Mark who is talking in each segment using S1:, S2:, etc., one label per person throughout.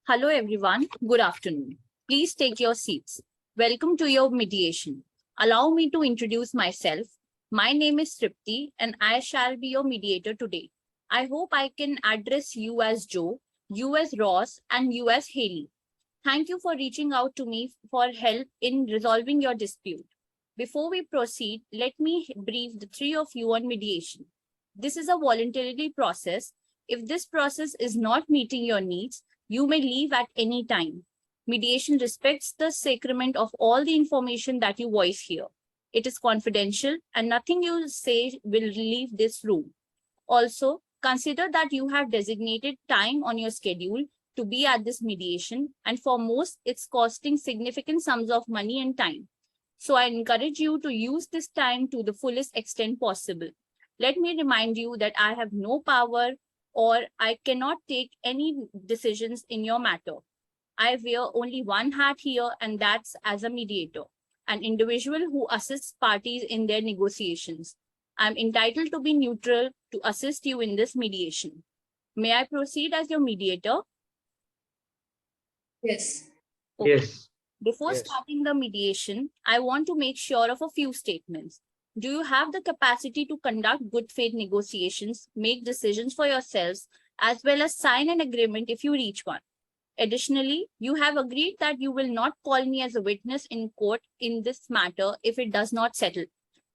S1: Hello everyone, good afternoon. Please take your seats. Welcome to your mediation. Allow me to introduce myself. My name is Tripti and I shall be your mediator today. I hope I can address you as Joe, you as Ross, and you as Haley. Thank you for reaching out to me for help in resolving your dispute. Before we proceed, let me brief the three of you on mediation. This is a voluntary process. If this process is not meeting your needs, you may leave at any time. Mediation respects the sacrament of all the information that you voice here. It is confidential and nothing you say will leave this room. Also, consider that you have designated time on your schedule to be at this mediation, and for most, it's costing significant sums of money and time. So I encourage you to use this time to the fullest extent possible. Let me remind you that I have no power or I cannot take any decisions in your matter. I wear only one hat here, and that's as a mediator, an individual who assists parties in their negotiations. I'm entitled to be neutral to assist you in this mediation. May I proceed as your mediator?
S2: Yes.
S1: Okay.
S3: Yes.
S1: Before
S3: Yes.
S1: starting the mediation, I want to make sure of a few statements. Do you have the capacity to conduct good faith negotiations, make decisions for yourselves, as well as sign an agreement if you reach one? Additionally, you have agreed that you will not call me as a witness in court in this matter if it does not settle.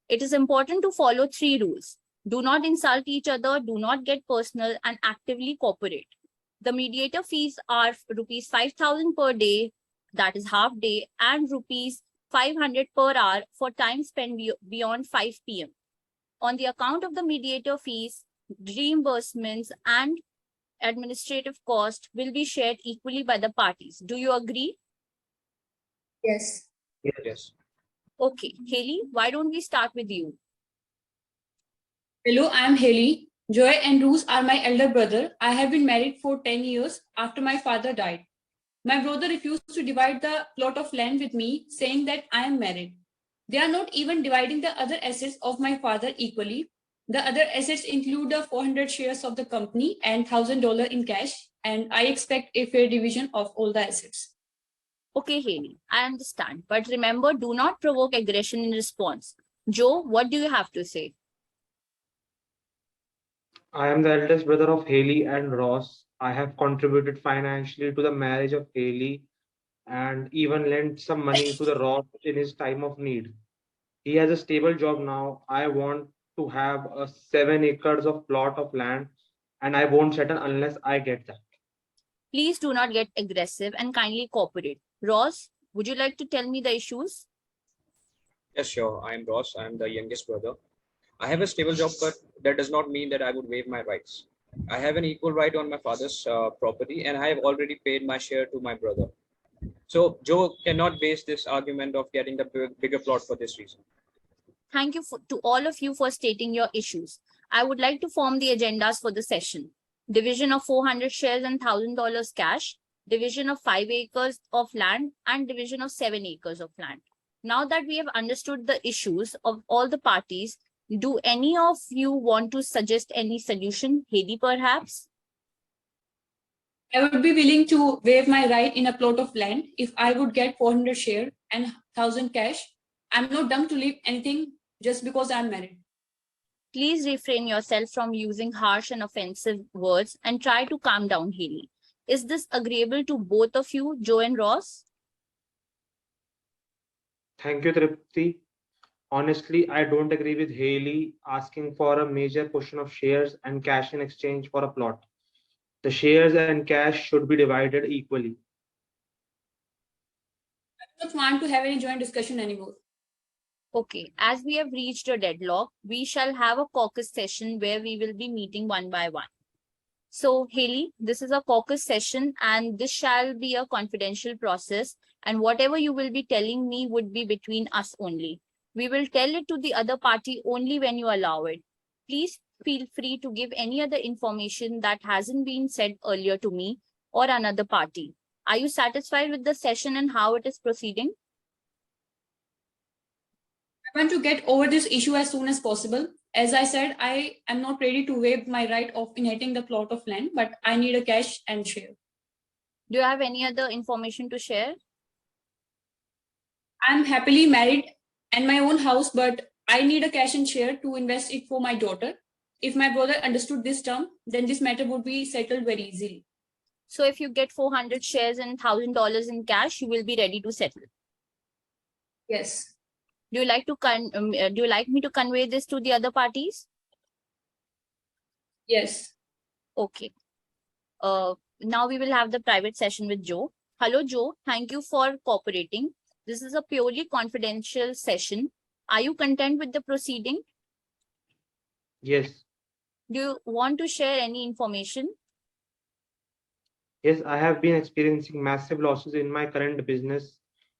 S1: It is important to follow three rules. Do not insult each other, do not get personal, and actively cooperate. The mediator fees are rupees 5,000 per day, that is half day, and rupees 500 per hour for time spent beyond 5 p.m. On the account of the mediator fees, reimbursements, and administrative cost will be shared equally by the parties. Do you agree?
S2: Yes.
S3: Yes.
S1: Okay, Haley, why don't we start with you?
S2: Hello, I am Haley. Joy and Roos are my elder brother. I have been married for 10 years after my father died. My brother refused to divide the plot of land with me, saying that I am married. They are not even dividing the other assets of my father equally. The other assets include the 400 shares of the company and $1,000 in cash, and I expect a fair division of all the assets.
S1: Okay, Haley, I understand. But remember, do not provoke aggression in response. Joe, what do you have to say?
S3: I am the eldest brother of Haley and Ross. I have contributed financially to the marriage of Haley and even lent some money to the Ross in his time of need. He has a stable job now. I want to have a 7 acres of plot of land, and I won't settle unless I get that.
S1: Please do not get aggressive and kindly cooperate. Ross, would you like to tell me the issues?
S4: Yes, sure. I'm Ross. I'm the youngest brother. I have a stable job, but that does not mean that I would waive my rights. I have an equal right on my father's property, and I have already paid my share to my brother. So Joe cannot base this argument of getting the bigger plot for this reason.
S1: Thank you to all of you for stating your issues. I would like to form the agendas for the session. Division of 400 shares and $1,000 cash, division of 5 acres of land, and division of 7 acres of land. Now that we have understood the issues of all the parties, do any of you want to suggest any solution? Haley, perhaps?
S2: I would be willing to waive my right in a plot of land if I would get 400 share and 1,000 cash. I'm not dumb to leave anything just because I'm married.
S1: Please refrain yourself from using harsh and offensive words and try to calm down, Haley. Is this agreeable to both of you, Joe and Ross?
S3: Thank you, Tripti. Honestly, I don't agree with Haley asking for a major portion of shares and cash in exchange for a plot. The shares and cash should be divided equally.
S2: I don't want to have any joint discussion anymore.
S1: Okay, as we have reached a deadlock, we shall have a caucus session where we will be meeting one by one. So, Haley, this is a caucus session and this shall be a confidential process, and whatever you will be telling me would be between us only. We will tell it to the other party only when you allow it. Please feel free to give any other information that hasn't been said earlier to me or another party. Are you satisfied with the session and how it is proceeding?
S2: I want to get over this issue as soon as possible. As I said, I am not ready to waive my right of inheriting the plot of land, but I need a cash and share.
S1: Do you have any other information to share?
S2: I'm happily married and my own house, but I need a cash and share to invest it for my daughter. If my brother understood this term, then this matter would be settled very easily.
S1: So if you get 400 shares and $1,000 in cash, you will be ready to settle.
S2: Yes.
S1: Do you like me to convey this to the other parties?
S2: Yes.
S1: Okay. Now we will have the private session with Joe. Hello, Joe. Thank you for cooperating. This is a purely confidential session. Are you content with the proceeding?
S3: Yes.
S1: Do you want to share any information?
S3: Yes, I have been experiencing massive losses in my current business,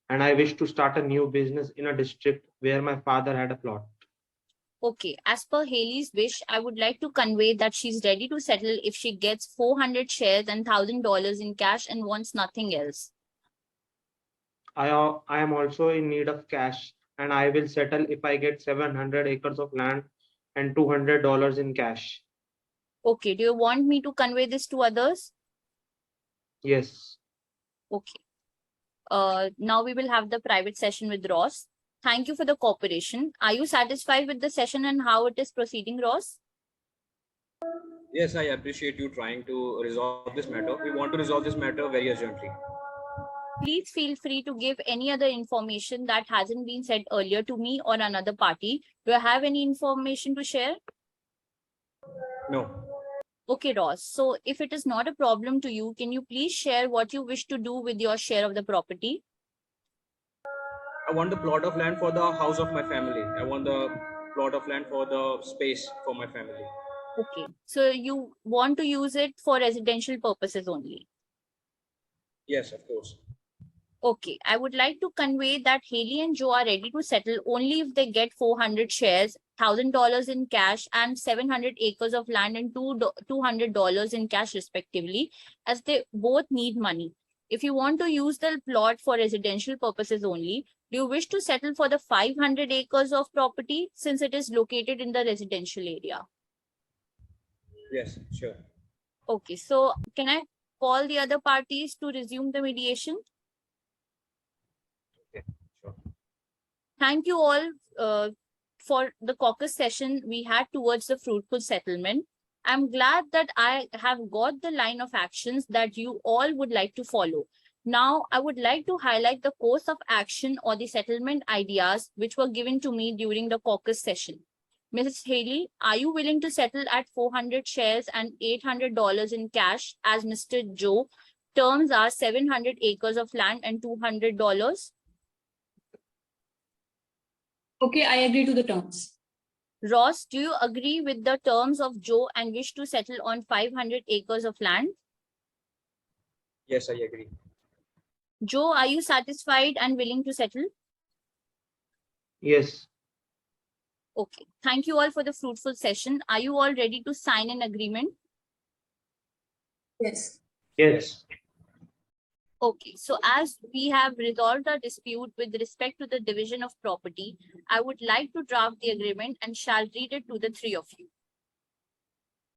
S3: and I wish to start a new business in a district where my father had a plot.
S1: Okay, as per Haley's wish, I would like to convey that she's ready to settle if she gets 400 shares and $1,000 in cash and wants nothing else.
S3: I am also in need of cash, and I will settle if I get 700 acres of land and $200 in cash.
S1: Okay, do you want me to convey this to others?
S3: Yes.
S1: Okay. Now we will have the private session with Ross. Thank you for the cooperation. Are you satisfied with the session and how it is proceeding, Ross?
S4: Yes, I appreciate you trying to resolve this matter. We want to resolve this matter very urgently.
S1: Please feel free to give any other information that hasn't been said earlier to me or another party. Do you have any information to share?
S4: No.
S1: Okay, Ross. So if it is not a problem to you, can you please share what you wish to do with your share of the property?
S4: I want the plot of land for the house of my family. I want the plot of land for the space for my family.
S1: Okay. So you want to use it for residential purposes only.
S4: Yes, of course.
S1: Okay, I would like to convey that Haley and Joe are ready to settle only if they get 400 shares, $1,000 in cash, and 700 acres of land and $200 in cash respectively, as they both need money. If you want to use the plot for residential purposes only, do you wish to settle for the 500 acres of property since it is located in the residential area?
S4: Yes, sure.
S1: Okay, so can I call the other parties to resume the mediation?
S4: Okay, sure.
S1: Thank you all for the caucus session we had towards the fruitful settlement. I'm glad that I have got the line of actions that you all would like to follow. Now, I would like to highlight the course of action or the settlement ideas which were given to me during the caucus session. Mrs. Haley, are you willing to settle at 400 shares and $800 in cash as Mr. Joe? Terms are 700 acres of land and $200.
S2: Okay, I agree to the terms.
S1: Ross, do you agree with the terms of Joe and wish to settle on 500 acres of land?
S4: Yes, I agree.
S1: Joe, are you satisfied and willing to settle?
S3: Yes.
S1: Okay. Thank you all for the fruitful session. Are you all ready to sign an agreement?
S2: Yes.
S3: Yes.
S1: Okay. So as we have resolved our dispute with respect to the division of property, I would like to draft the agreement and shall read it to the three of you.